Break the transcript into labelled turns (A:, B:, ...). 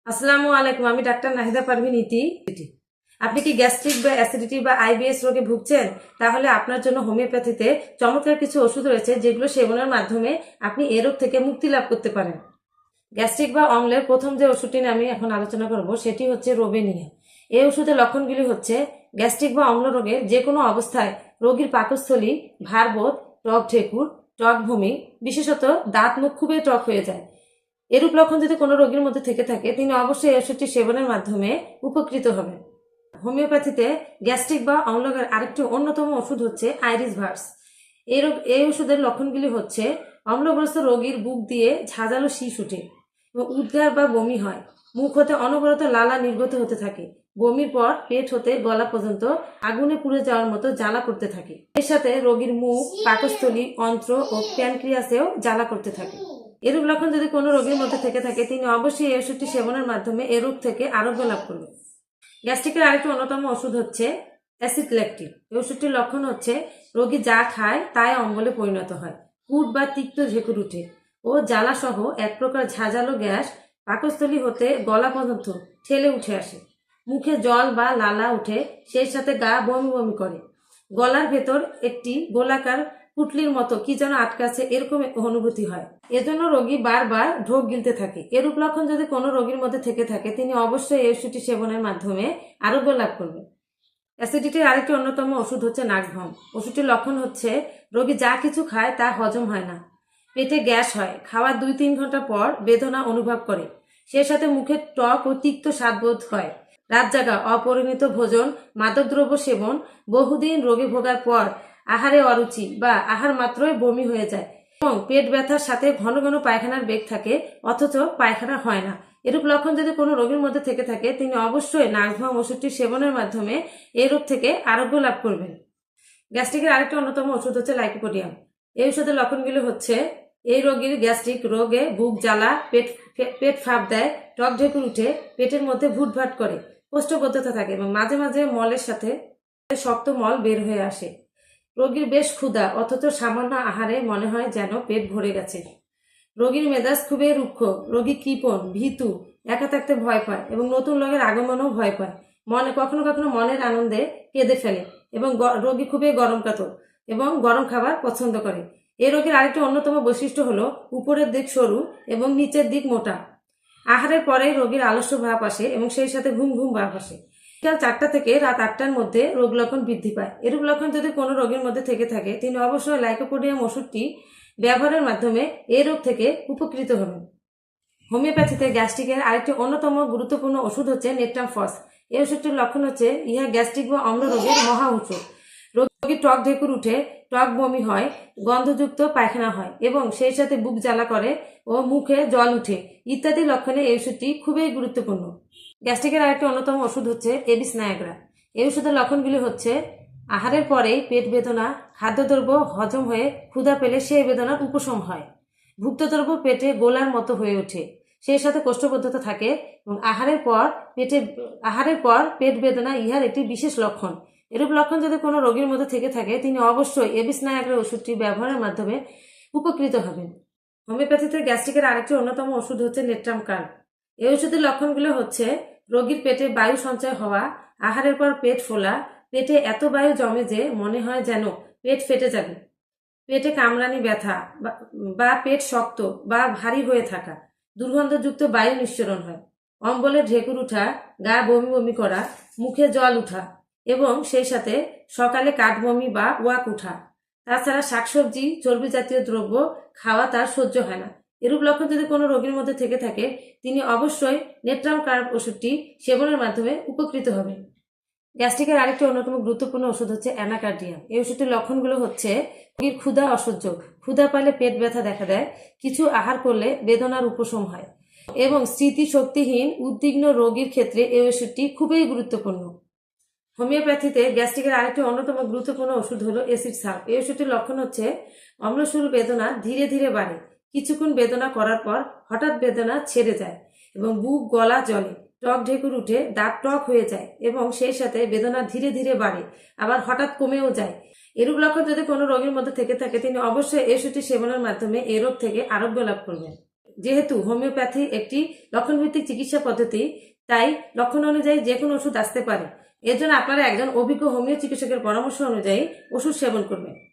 A: আসসালামু আলাইকুম। আমি ডাক্তার নাহিদা পারভিন ইতি। আপনি কি গ্যাস্ট্রিক বা অ্যাসিডিটি বা আইবিএস রোগে ভুগছেন? তাহলে আপনার জন্য হোমিওপ্যাথিতে চমৎকার কিছু ওষুধ রয়েছে, যেগুলো সেবনের মাধ্যমে আপনি এ রোগ থেকে মুক্তি লাভ করতে পারেন। গ্যাস্ট্রিক বা অম্লের প্রথম যে ওষুধটি নিয়ে আমি এখন আলোচনা করব সেটি হচ্ছে রোবেনিয়া। এই ওষুধের লক্ষণগুলি হচ্ছে গ্যাস্ট্রিক বা অম্ল রোগের যে কোনো অবস্থায় রোগীর পাকস্থলী ভারবোধ, টক ঢেকুর, টক বমি, বিশেষত দাঁত মুখ খুবই টক হয়ে যায়। এরূপ লক্ষণ যদি কোনো রোগীর মধ্যে থেকে থাকে, তিনি অবশ্যই এই ওষুধটি সেবনের মাধ্যমে উপকৃত হবেন। হোমিওপ্যাথিতে গ্যাস্ট্রিক বা অম্লরোগের আরেকটি অন্যতম ওষুধ হচ্ছে আইরিস ভার্স। এই ওষুধের লক্ষণগুলি হচ্ছে অম্লগ্রস্ত রোগীর বুক দিয়ে ঝাঁঝালো শীষ উঠে এবং উদ্গার বা বমি হয়। মুখ হতে অনবরত লালা নির্গত হতে থাকে। বমির পর পেট হতে গলা পর্যন্ত আগুনে পুড়ে যাওয়ার মতো জ্বালা করতে থাকে। এর সাথে রোগীর মুখ, পাকস্থলী, অন্ত্র ও প্যানক্রিয়াসেও জ্বালা করতে থাকে। এরূপ লক্ষণ যদি কোনো রোগীর মধ্যে থেকে থাকে, তিনি অবশ্যই এই ওষুধটি সেবনের মাধ্যমে এ রোগ থেকে আরোগ্য লাভ করবেন। গ্যাস্ট্রিকের আরেকটি অন্যতম ওষুধ হচ্ছে অ্যাসিড-ল্যাকটিক। এই ওষুধটির লক্ষণ হচ্ছে রোগী যা খায় তাই অম্বলে পরিণত হয়, পুট বা তিক্ত ঢেকুর উঠে ও জ্বালা সহ এক প্রকার ঝাঁঝালো গ্যাস পাকস্থলী হতে গলা পর্যন্ত ঠেলে উঠে আসে। মুখে জল বা লালা উঠে, সেই সাথে গা বমি বমি করে। গলার ভেতর একটি গোলাকার পুটলির মতো কি যেন আটকাছে, এরকম অনুভূতি হয়। এজন্য রোগী বারবার ঢোক গিলতে থাকে। এরূপ লক্ষণ যদি কোনো রোগীর মধ্যে থেকে থাকে, তিনি অবশ্যই এই ওষুধটি সেবনের মাধ্যমে আরোগ্য লাভ করবেন। অ্যাসিডিটির আরেকটি অন্যতম ওষুধ হচ্ছে নাকভম। ওষুধটির লক্ষণ হচ্ছে রোগী যা কিছু খায় তা হজম হয় না, পেটে গ্যাস হয়, খাওয়ার 2-3 ঘন্টা পর বেদনা অনুভব করে, সেই সাথে মুখে টক ও তিক্ত স্বাদবোধ হয়। রাত জাগা, অপরিমিত ভোজন, মাদকদ্রব্য সেবন, বহুদিন রোগে ভোগার পর আহারে অরুচি বা আহার মাত্রই বমি হয়ে যায় এবং পেট ব্যথার সাথে ঘন ঘন পায়খানার বেগ থাকে, অথচ পায়খানা হয় না। এরূপ লক্ষণ যদি কোনো রোগীর মধ্যে থেকে থাকে, তিনি অবশ্যই নাকভম ওষুধটি সেবনের মাধ্যমে এই রোগ থেকে আরোগ্য লাভ করবেন। গ্যাস্ট্রিকের আরেকটি অন্যতম ওষুধ হচ্ছে লাইকোপোডিয়াম। এই ওষুধের লক্ষণগুলি হচ্ছে এই রোগীর গ্যাস্ট্রিক রোগে বুক জ্বালা, পেট ফাঁপ দেয়, টক ঢেকুর উঠে, পেটের মধ্যে ভুটভাট করে, কোষ্ঠবদ্ধতা থাকে এবং মাঝে মাঝে মলের সাথে শক্ত মল বের হয়ে আসে। রোগীর বেশ ক্ষুধা, অথচ সামান্য আহারে মনে হয় যেন পেট ভরে গেছে। রোগীর মেজাজ খুবই রুক্ষ, রোগী কৃপণ, ভীতু, একা থাকতে ভয় পায় এবং নতুন লোকের আগমনেও ভয় পায়। কখনো কখনো মনের আনন্দে কেঁদে ফেলে এবং রোগী খুবই গরম কাতর এবং গরম খাবার পছন্দ করে। এই রোগীর আরেকটি অন্যতম বৈশিষ্ট্য হলো উপরের দিক সরু এবং নিচের দিক মোটা। আহারের পরে রোগীর আলস্য ভাব আসে এবং সেই সাথে ঘুম ঘুম ভাব আসে। বিকাল 4টা থেকে রাত 8টার মধ্যে রোগ লক্ষণ বৃদ্ধি পায়। এরূপ লক্ষণ যদি কোনো রোগীর মধ্যে থেকে থাকে, তিনি অবশ্যই লাইকোপোডিয়াম ওষুধটি ব্যবহারের মাধ্যমে এই রোগ থেকে উপকৃত হবেন। হোমিওপ্যাথিতে গ্যাস্ট্রিকের আরেকটি অন্যতম গুরুত্বপূর্ণ ওষুধ হচ্ছে নেট্রাম ফস। এই ওষুধটির লক্ষণ হচ্ছে ইহা গ্যাস্ট্রিক বা অম্ল রোগের মহা ঔষধ। রোগীর টক ঢেকুর উঠে, টক বমি হয়, গন্ধযুক্ত পায়খানা হয় এবং সেই সাথে বুক জ্বালা করে ও মুখে জল উঠে ইত্যাদি লক্ষণে এই ওষুধটি খুবই গুরুত্বপূর্ণ। গ্যাস্ট্রিকের আরেকটি অন্যতম ওষুধ হচ্ছে এডিস নায়াগ্রা। এই ওষুধের লক্ষণগুলি হচ্ছে আহারের পরেই পেট বেদনা, খাদ্যদ্রব্য হজম হয়ে ক্ষুধা পেলে সেই বেদনার উপশম হয়, ভুক্তদ্রব্য পেটে গোলার মতো হয়ে ওঠে, সেই সাথে কোষ্ঠবদ্ধতা থাকে এবং আহারের পর পেট বেদনা ইহার একটি বিশেষ লক্ষণ। এরূপ লক্ষণ যদি কোনো রোগীর মধ্যে থেকে থাকে, তিনি অবশ্যই এডিস নায়াগ্রা ওষুধটি ব্যবহারের মাধ্যমে উপকৃত হবেন। হোমিওপ্যাথিতে গ্যাস্ট্রিকের আরেকটি অন্যতম ওষুধ হচ্ছে নেট্রাম কার্ব। এই ওষুধের লক্ষণগুলো হচ্ছে রোগীর পেটে বায়ু সঞ্চয় হওয়া, আহারের পর পেট ফোলা, পেটে এত বায়ু জমে যে মনে হয় যেন পেট ফেটে যাবে, পেটে কামড়ানি ব্যথা বা পেট শক্ত বা ভারী হয়ে থাকা, দুর্গন্ধযুক্ত বায়ু নিঃসরণ হয়, অম্বলে ঢেকুর উঠা, গা বমি বমি করা, মুখে জল উঠা এবং সেই সাথে সকালে কাঠবমি বা ওয়াক উঠা। তাছাড়া শাকসবজি, চর্বি জাতীয় দ্রব্য খাওয়া তার সহ্য হয় না। এরূপ লক্ষণ যদি কোনো রোগীর মধ্যে থেকে থাকে, তিনি অবশ্যই নেট্রাম কার্ব ওষুধটি সেবনের মাধ্যমে উপকৃত হবেন। গ্যাস্ট্রিকের আরেকটি অন্যতম গুরুত্বপূর্ণ ওষুধ হচ্ছে অ্যানাকার্ডিয়াম। এই ওষুধটির লক্ষণগুলো হচ্ছে রোগীর ক্ষুধা অসহ্য, ক্ষুধা পাইলে পেট ব্যথা দেখা দেয়, কিছু আহার করলে বেদনার উপশম হয় এবং স্মৃতিশক্তিহীন উদ্বিগ্ন রোগীর ক্ষেত্রে এই ওষুধটি খুবই গুরুত্বপূর্ণ। হোমিওপ্যাথিতে গ্যাস্ট্রিকের আরেকটি অন্যতম গুরুত্বপূর্ণ ওষুধ হলো অ্যাসিড সালফ। এই ওষুধটির লক্ষণ হচ্ছে অম্লশূল বেদনা ধীরে ধীরে বাড়ে, কিছুক্ষণ বেদনা করার পর হঠাৎ বেদনা ছেড়ে যায় এবং বুক গলা জ্বলে, টক ঢেকুর উঠে, দাঁত টক হয়ে যায় এবং সেই সাথে বেদনা ধীরে ধীরে বাড়ে, আবার হঠাৎ কমেও যায়। এরূপ লক্ষণ যদি কোনো রোগীর মধ্যে থেকে থাকে, তিনি অবশ্যই এই ওষুধটি সেবনের মাধ্যমে এই রোগ থেকে আরোগ্য লাভ করবেন। যেহেতু হোমিওপ্যাথি একটি লক্ষণভিত্তিক চিকিৎসা পদ্ধতি, তাই লক্ষণ অনুযায়ী যে কোনো ওষুধ আসতে পারে। এর জন্য আপনারা একজন অভিজ্ঞ হোমিও চিকিৎসকের পরামর্শ অনুযায়ী ওষুধ সেবন করবেন।